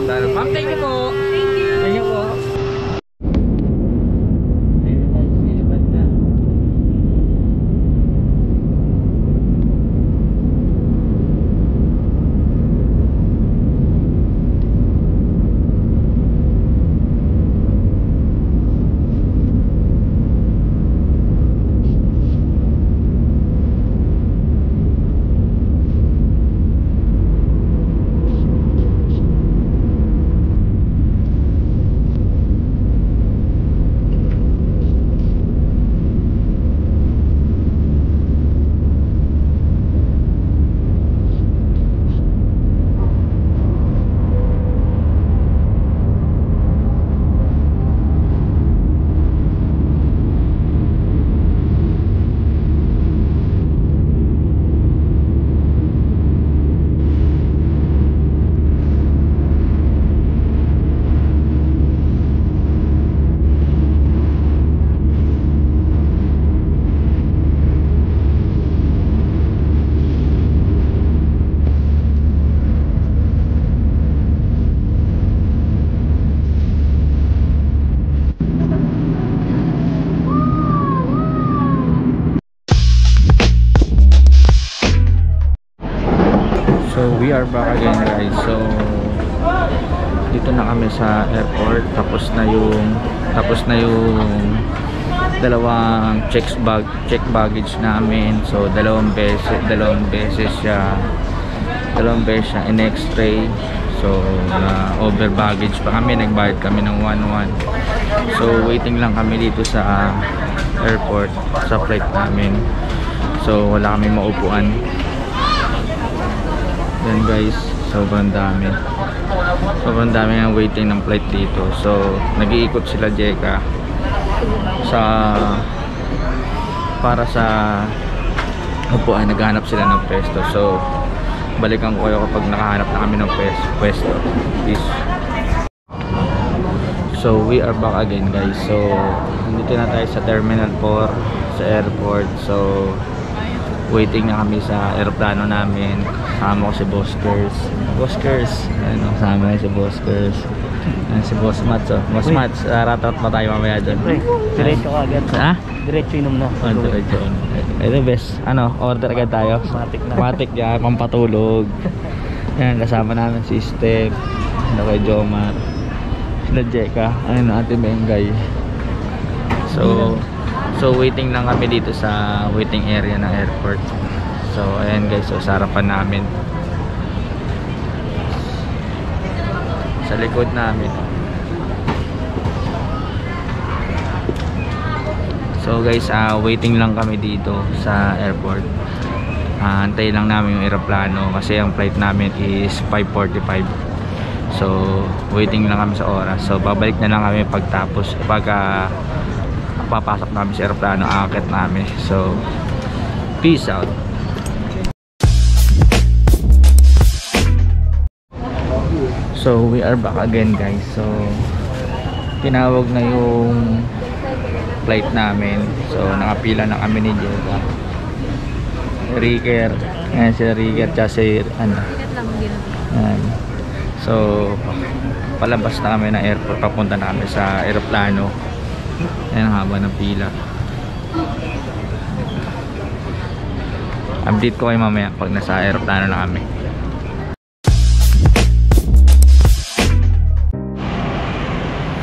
aeroplano. Ma'am, thank you po. Thank you. Thank you po. So we are back again guys. So dito na kami sa airport. Tapos na yung dalawang check baggage namin. So dalawang beses siya in-x-ray. So over baggage pa kami, nagbayad kami ng 1,100. So waiting lang kami dito sa airport sa flight namin. So wala kami maupuan. Yan guys, sobrang dami ang waiting ng flight dito. So nag-iikot sila Jeka para sa upuan, naghahanap sila ng pwesto. So balikan ko kayo kapag nakahanap na kami ng pwesto. Peace. So we are back again guys. So nandito na tayo sa Terminal 4 sa airport. So waiting na kami sa aeroplano namin. Kasama ko si Boss Kers. Ano, kasama ko si Boss Kers. Si Boss Mats. Boss Mats, ratot pa tayo mamaya dyan. Diretso ka agad. Ha? Diretso inom na. Diretso. Ito best. Ano, order agad tayo. Matik yan, pampatulog. Yan, kasama namin si Steph. Ano kay Jomar. Sila Jeka. Ano, Ate Bengay. So waiting lang kami dito sa waiting area ng airport. So ayan guys, so sa harapan namin, sa likod namin. So guys, waiting lang kami dito sa airport. Antay lang namin yung aeroplano kasi ang flight namin is 5:45. So waiting lang kami sa oras. So babalik na lang kami pagtapos, papasok namin sa aeroplano, aakyat namin. So peace out. So we are back again guys. So tinawag na yung flight namin. So nakapila na kami ni Jeka, Ricker. Ayan si Ricker tsaka si ano. Ayan. So palabas na kami ng airport, papunta na kami sa aeroplano. Ayan ang haba ng pila. Update ko kayo mamaya pag nasa aeroplano na kami.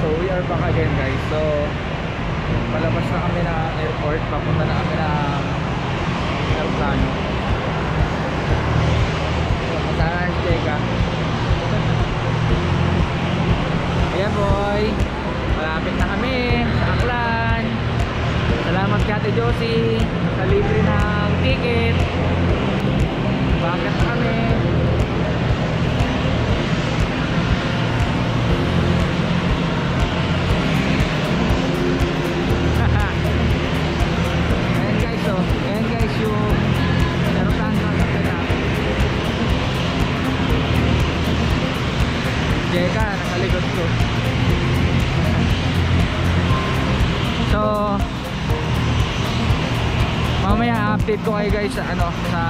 So we are back again guys. So palabas na kami ng airport, papunta na kami ng aeroplano. Kasama si Jeka. Ayan boy, malapit na kami sa Aklan. Salamat kay Ate Josie sa libre ng ticket. Bakit na kami? Ayan guys yung aeroplano na natin. Jeka, nakalikot ko. So mamaya update ko kayo guys sa ano, sa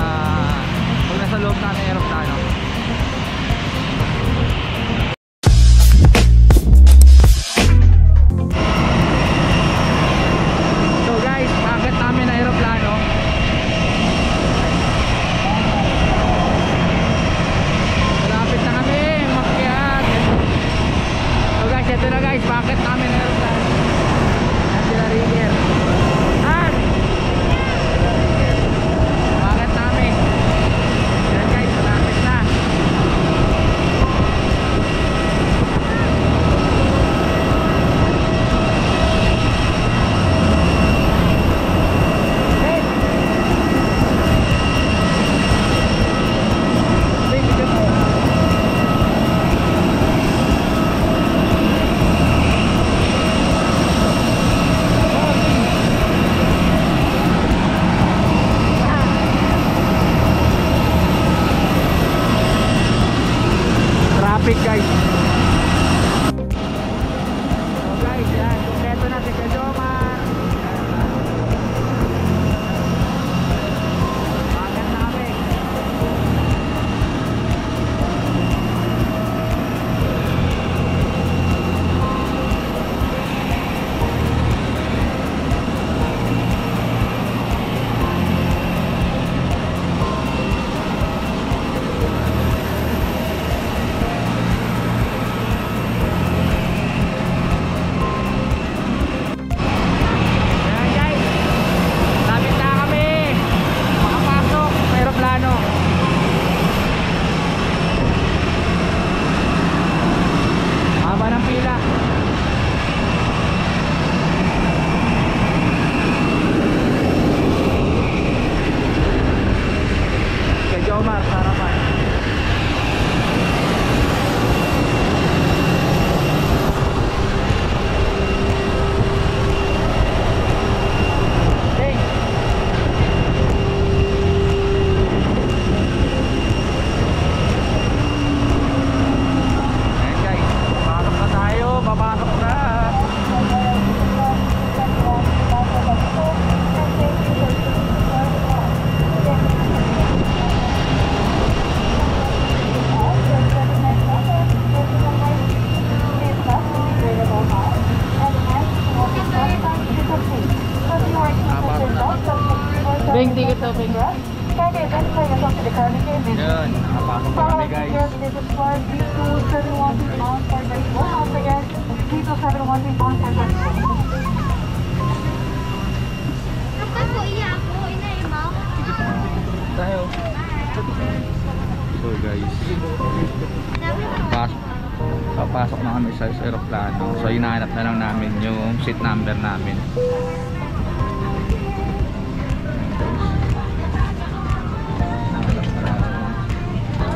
pag nasa loob na ng aeroplano. Kapag po iya ako, inaimaw. Tayo. So guys, papasok na kami sa aeroplano. So hinahanap na lang namin yung seat number namin.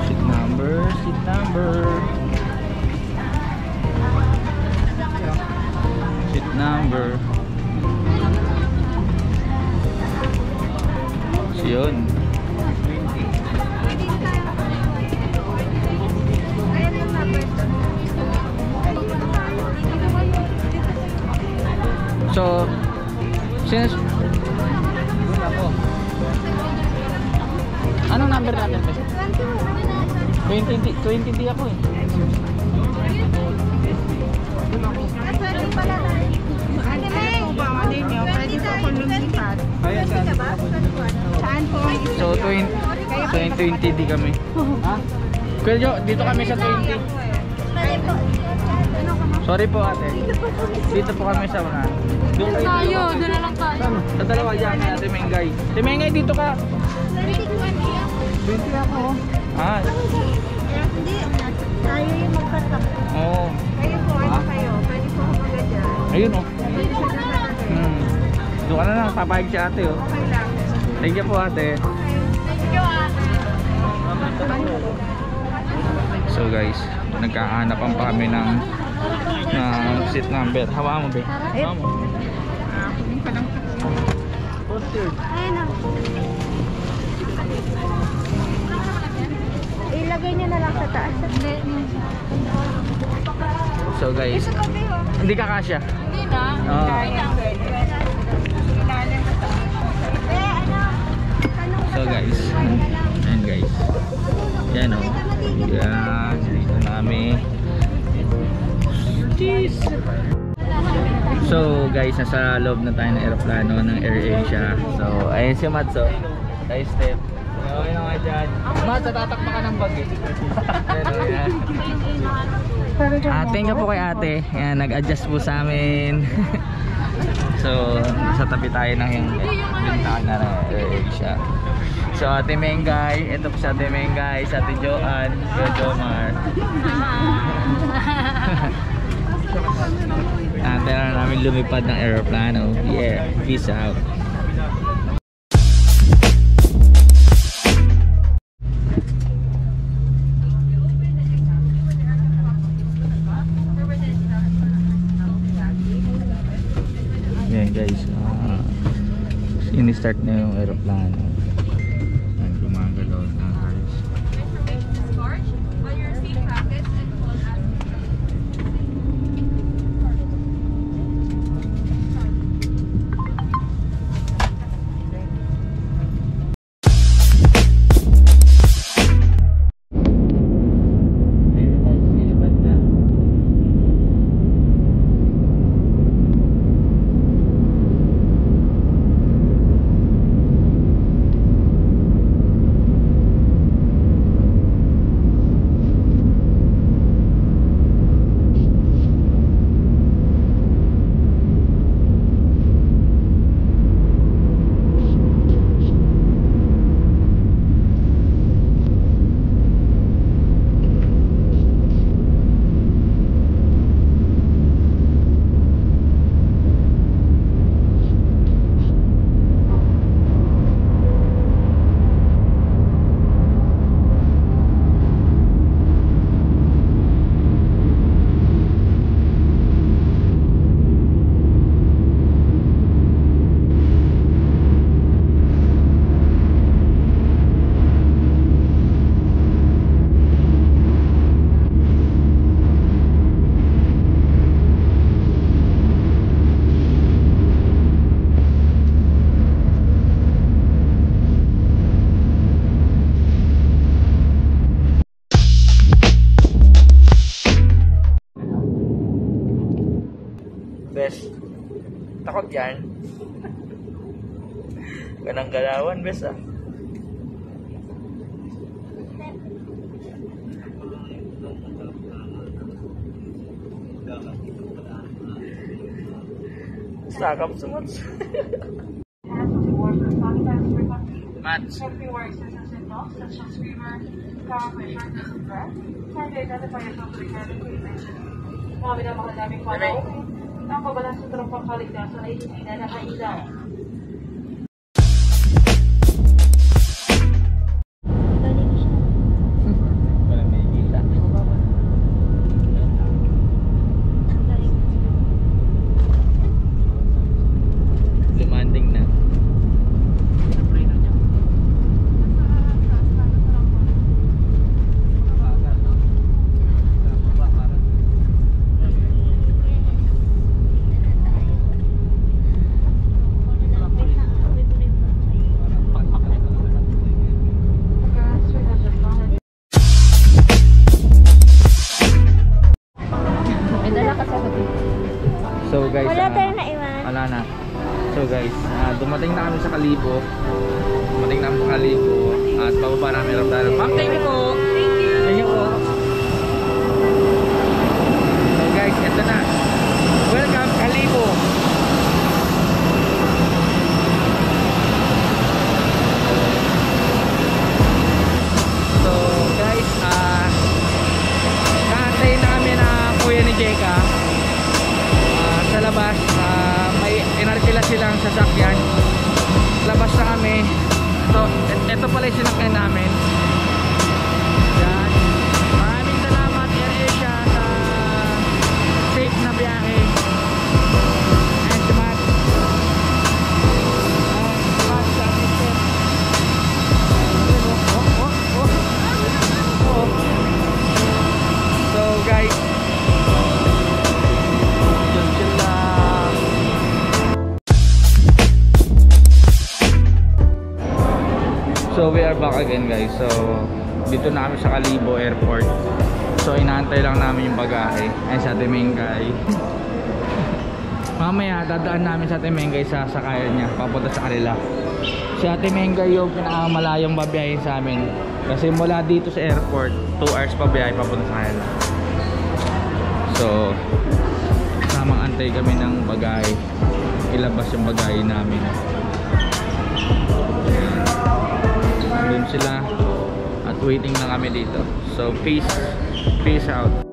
Seat number. Seat number. So yun. So, since anong number natin? 20 di ako eh. So 20 di kami. Ha? Kuya Jo, dito kami sa 20. Sorry po ate. Dito po kami sa unahan. Doon Tayo, doon na lang tayo. sa dalawa dyan kay Ate Mengay. Ate Mengay, dito ka. 20 ako. Ah, Hindi, tayo yung magpatak. oo. Kayo po, ano kayo? Pwede po ako magandyan. Ayun oh. Doon ka na lang, papayag si ate oh. Okay lang. Thank you po ate. Thank you So guys, nagkahanapan pa kami ng seat number. Hawa mo be. Hawa mo. Kunin pa lang. Ayun o. Ilagay niyo na lang sa taas. So guys, hindi ka kasya. Hindi na. Oo. So guys, ayan guys. Yan o. Yan, dito namin. Jeez. So guys, nasa loob na tayo ng aeroplano ng AirAsia. So ayun si Matso. Tayo step. Okay na nga dyan. Mats, tatakpa ka ng bag eh. Thank you po kay ate. Yan, nag-adjust po sa amin. So, sa tabi tayo ng yung bintana ng AirAsia. So, Ate Mengay, ito po si Ate Mengay, si Ate Joanne, si Jomar. Ate na namin lumipad ng aeroplano. Yeah, peace out. Yan guys, ini-start na yung aeroplano. Gumagalaw na guys. Bes, takot yan. Ganang galawan, Bes ah. Sakap sa mats. Mats. Ang pabalang sa trompang kaligtasan ay hindi na nakailaw. Walang may kita. Demanding na. May dala ka sa hotel. So guys, Wala tayong naiwan. wala na. So guys, dumating na kami sa Kalibo. Dumating na kami sa Kalibo at bababa namin aeroplano. Ma'am, thank you po. Thank you. Thank you po. So guys, eto na. Welcome Kalibo. So guys, kaantay na kami na kuya ni Jeka. Sa labas, may inarkila silang sasakyan. Labas na kami. So, ito pala yung sinakyan namin. Yan. Maraming salamat AirAsia sa safe na biyahe. And si Matt. Matt sa assistant. So guys, chill lang. So we are back again guys. So dito na kami sa Kalibo Airport. So inaantay lang namin yung bagahe ay sa Temengay. Mamaya dadaan namin sa Temengay sa sakayan niya papunta sa kanila. Si Ate Mengay yung pinakamalayong babiyahin sa amin. Kasi mula dito sa airport 2 hours pa biyahe papunta sa kanila. So tamang antay kami ng bagahe. Ilabas yung bagahe namin. Doon sila at waiting na kami dito. So peace out.